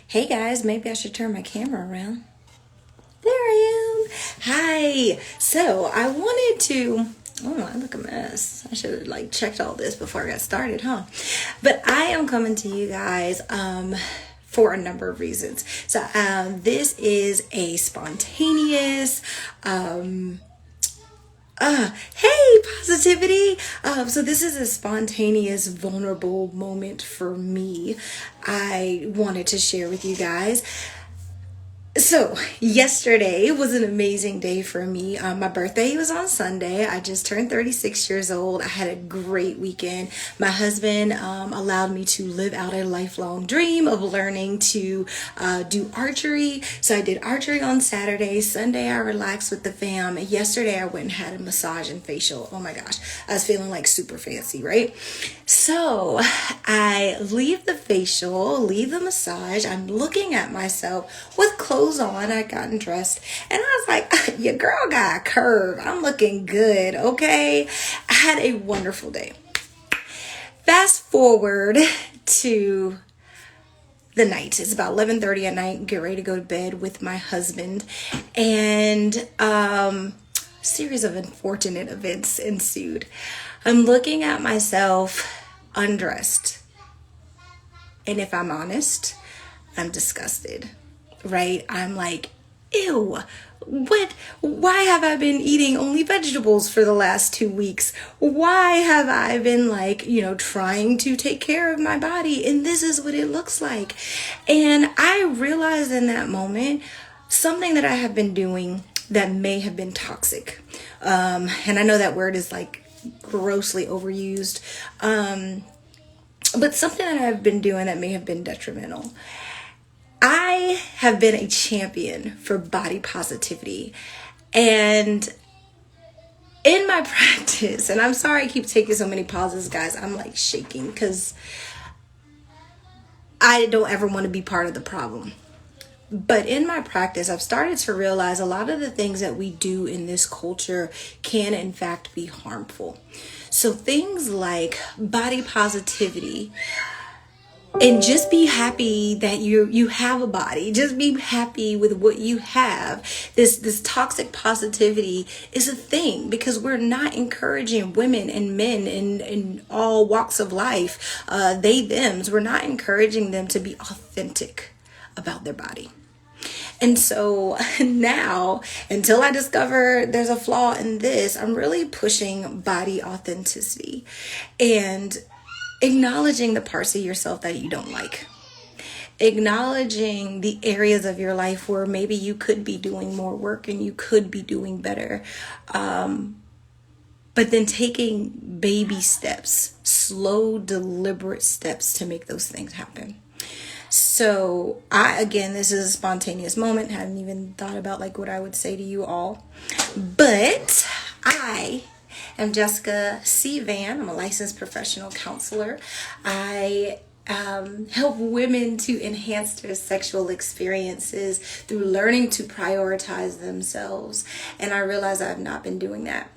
Hey guys, maybe I should turn my camera around. There I am. Hi. So I wanted to. Oh, I look a mess. I should have checked all this before I got started, huh? But I am coming to you guys for a number of reasons. So this is a spontaneous hey, positivity. So this is a spontaneous, vulnerable moment for me. I wanted to share with you guys. So yesterday was an amazing day for me. My birthday was on Sunday. I just turned 36 years old. I had a great weekend. My husband allowed me to live out a lifelong dream of learning to do archery. So I did archery on Saturday. Sunday I relaxed with the fam. Yesterday I went and had a massage and facial. Oh my gosh, I was feeling like super fancy, right? So I leave the facial, leave the massage. I'm looking at myself with clothes on. I gotten dressed and I was like, your girl got a curve. I'm looking good. Okay. I had a wonderful day. Fast forward to the night. It's about 11:30 at night. Get ready to go to bed with my husband, and a series of unfortunate events ensued. I'm looking at myself undressed, and if I'm honest, I'm disgusted. Right? I'm like, ew, why have I been eating only vegetables for the last 2 weeks? Why have I been trying to take care of my body? And this is what it looks like. And I realized in that moment something that I have been doing that may have been toxic. And I know that word is grossly overused. But something that I've been doing that may have been detrimental. I have been a champion for body positivity, and in my practice, and I'm sorry I keep taking so many pauses, guys, I'm shaking because I don't ever want to be part of the problem. But in my practice, I've started to realize a lot of the things that we do in this culture can in fact be harmful. So things like body positivity, and just be happy that you have a body. Just be happy with what you have. This toxic positivity is a thing because we're not encouraging women and men in all walks of life, they, thems. We're not encouraging them to be authentic about their body. And so now, until I discover there's a flaw in this, I'm really pushing body authenticity and acknowledging the parts of yourself that you don't like. Acknowledging the areas of your life where maybe you could be doing more work and you could be doing better. But then taking baby steps, slow, deliberate steps to make those things happen. So this is a spontaneous moment. Haven't even thought about what I would say to you all. But I'm Jessica C. Van. I'm a licensed professional counselor. I help women to enhance their sexual experiences through learning to prioritize themselves. And I realize I've not been doing that.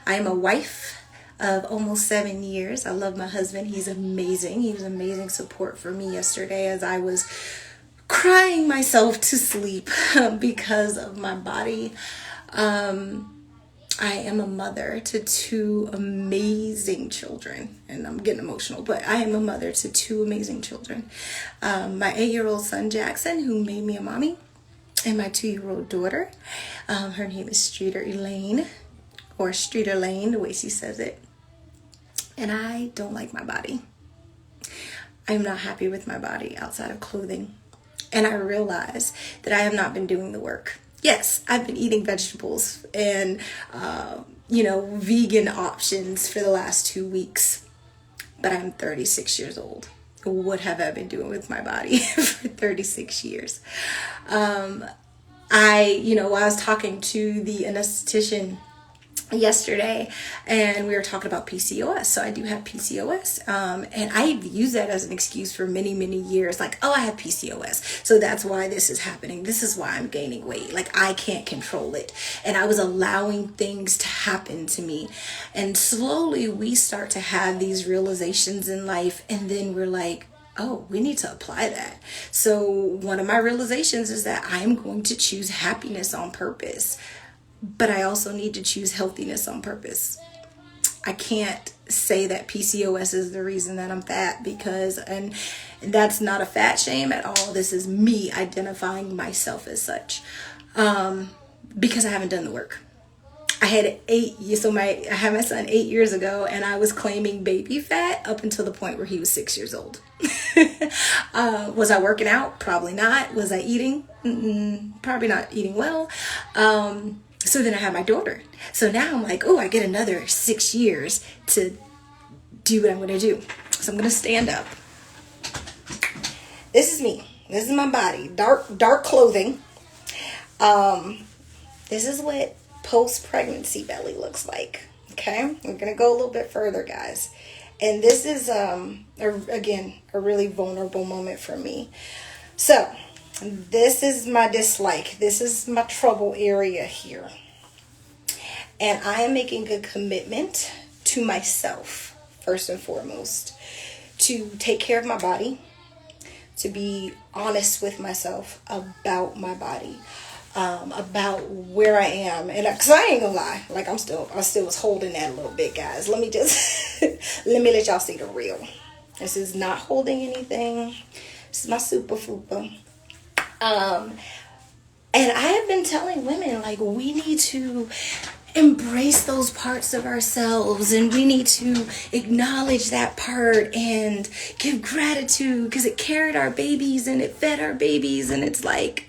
I am a wife of almost 7 years. I love my husband. He's amazing. He was amazing support for me yesterday as I was crying myself to sleep because of my body. I am a mother to two amazing children, and I'm getting emotional, but I am a mother to two amazing children. My 8-year-old son, Jackson, who made me a mommy, and my 2-year-old daughter. Her name is Streeter Elaine, or Streeter Lane, the way she says it. And I don't like my body. I'm not happy with my body outside of clothing. And I realize that I have not been doing the work. Yes, I've been eating vegetables and, vegan options for the last 2 weeks, but I'm 36 years old. What have I been doing with my body for 36 years? I was talking to the anesthetician yesterday and we were talking about PCOS. So I do have PCOS, and I've used that as an excuse for many years, I have PCOS, so that's why this is happening, this is why I'm gaining weight, I can't control it. And I was allowing things to happen to me, and slowly we start to have these realizations in life, and then we're like, oh, we need to apply that. So one of my realizations is that I'm going to choose happiness on purpose, but I also need to choose healthiness on purpose. I can't say that PCOS is the reason that I'm fat, because, and that's not a fat shame at all. This is me identifying myself as such, because I haven't done the work. I had 8 years, so I had my son 8 years ago, and I was claiming baby fat up until the point where he was 6 years old. Was I working out? Probably not. Was I eating? Probably not eating well. So then I had my daughter. So now I'm like, oh, I get another 6 years to do what I'm going to do. So I'm going to stand up. This is me. This is my body. Dark clothing. This is what post-pregnancy belly looks like. Okay, we're gonna go a little bit further, guys, and this is again a really vulnerable moment for me. So this is my dislike, this is my trouble area here, and I am making a commitment to myself, first and foremost, to take care of my body, to be honest with myself about my body, about where I am. And because I ain't gonna lie, like I still was holding that a little bit, guys. Let me just let me let y'all see the real. This is not holding anything. This is my super fupa. And I have been telling women, like, we need to embrace those parts of ourselves, and we need to acknowledge that part and give gratitude, because it carried our babies and it fed our babies. And it's like,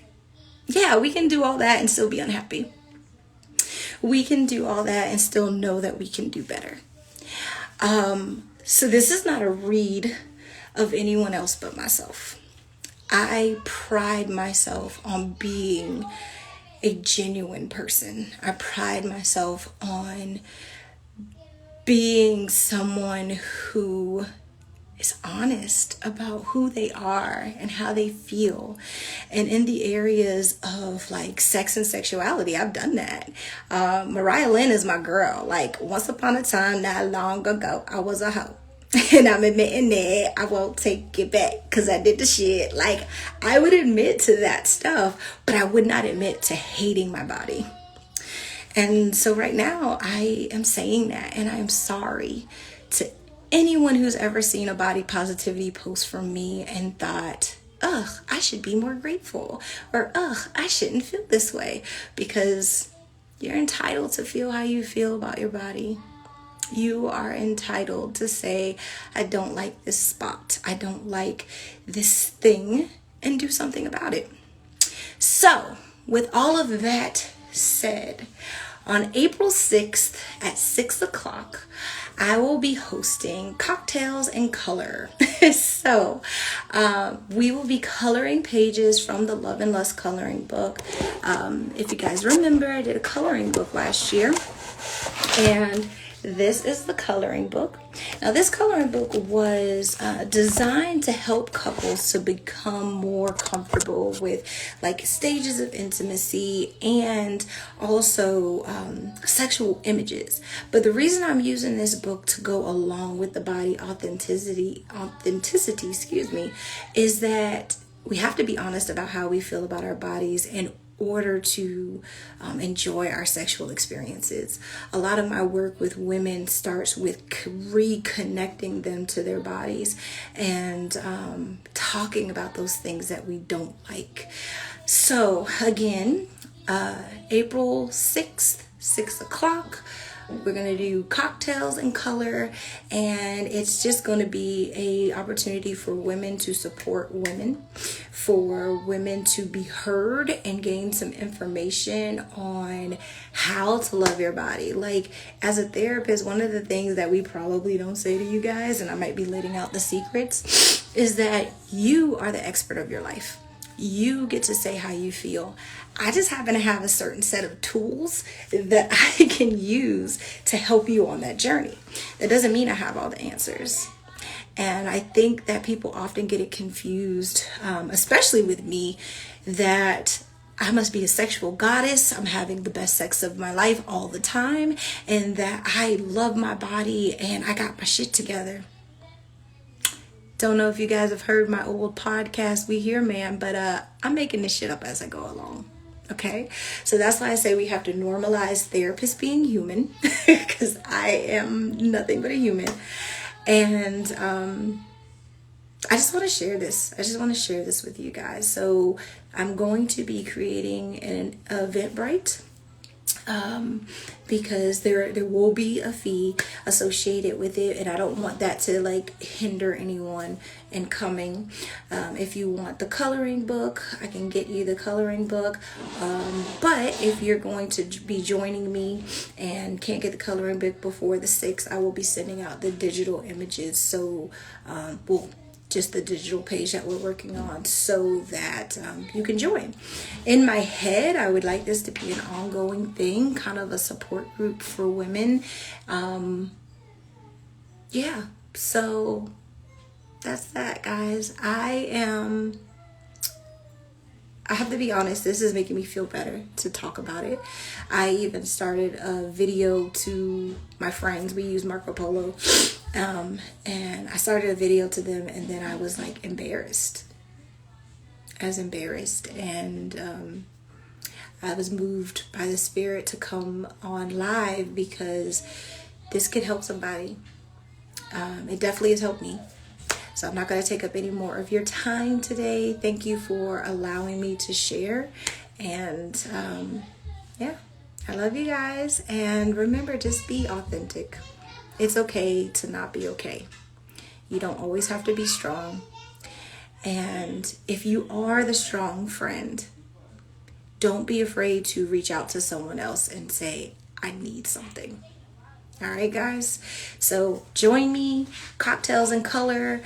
yeah, we can do all that and still be unhappy. We can do all that and still know that we can do better. So this is not a read of anyone else but myself. I pride myself on being a genuine person. I pride myself on being someone who is honest about who they are and how they feel. And in the areas of like sex and sexuality, I've done that. Mariah Lynn is my girl. Like, once upon a time, not long ago, I was a hoe. And I'm admitting that. I won't take it back because I did the shit. Like, I would admit to that stuff, but I would not admit to hating my body. And so right now I am saying that, and I am sorry to anyone who's ever seen a body positivity post from me and thought, ugh, I should be more grateful, or ugh, I shouldn't feel this way, because you're entitled to feel how you feel about your body. You are entitled to say, I don't like this spot, I don't like this thing, and do something about it. So with all of that said, on April 6th at 6 o'clock, I will be hosting Cocktails and Color. So we will be coloring pages from the Love and Lust coloring book. If you guys remember, I did a coloring book last year, and this is the coloring book. Now, this coloring book was designed to help couples to become more comfortable with like stages of intimacy and also sexual images. But the reason I'm using this book to go along with the body authenticity, is that we have to be honest about how we feel about our bodies in order to enjoy our sexual experiences. A lot of my work with women starts with reconnecting them to their bodies and talking about those things that we don't like. So again, April 6th, 6 o'clock, we're going to do Cocktails and Color, and it's just going to be a opportunity for women to support women, for women to be heard and gain some information on how to love your body. Like, as a therapist, one of the things that we probably don't say to you guys, and I might be letting out the secrets, is that you are the expert of your life. You get to say how you feel. I just happen to have a certain set of tools that I can use to help you on that journey. That doesn't mean I have all the answers. And I think that people often get it confused, especially with me, that I must be a sexual goddess, I'm having the best sex of my life all the time, and that I love my body and I got my shit together. Don't know if you guys have heard my old podcast, We Hear Man, but I'm making this shit up as I go along. Okay, so that's why I say we have to normalize therapists being human, because I am nothing but a human. And I just want to share this. I just want to share this with you guys. So I'm going to be creating an Eventbrite. Because there will be a fee associated with it, and I don't want that to like hinder anyone in coming. If you want the coloring book, I can get you the coloring book, but if you're going to be joining me and can't get the coloring book before the 6th, I will be sending out the digital images. So just the digital page that we're working on, so that you can join. In my head, I would like this to be an ongoing thing, kind of a support group for women. Yeah, so that's that, guys. I have to be honest, this is making me feel better to talk about it. I even started a video to my friends. We use Marco Polo. And I started a video to them, and then I was like embarrassed. I was embarrassed, and I was moved by the Spirit to come on live because this could help somebody. It definitely has helped me. So I'm not going to take up any more of your time today. Thank you for allowing me to share. And yeah, I love you guys. And remember, just be authentic. It's okay to not be okay. You don't always have to be strong. And if you are the strong friend, don't be afraid to reach out to someone else and say, I need something. All right, guys. So join me, Cocktails in Color,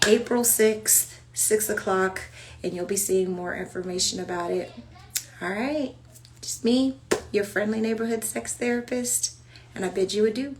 April 6th, 6 o'clock, and you'll be seeing more information about it. All right. Just me, your friendly neighborhood sex therapist, and I bid you adieu.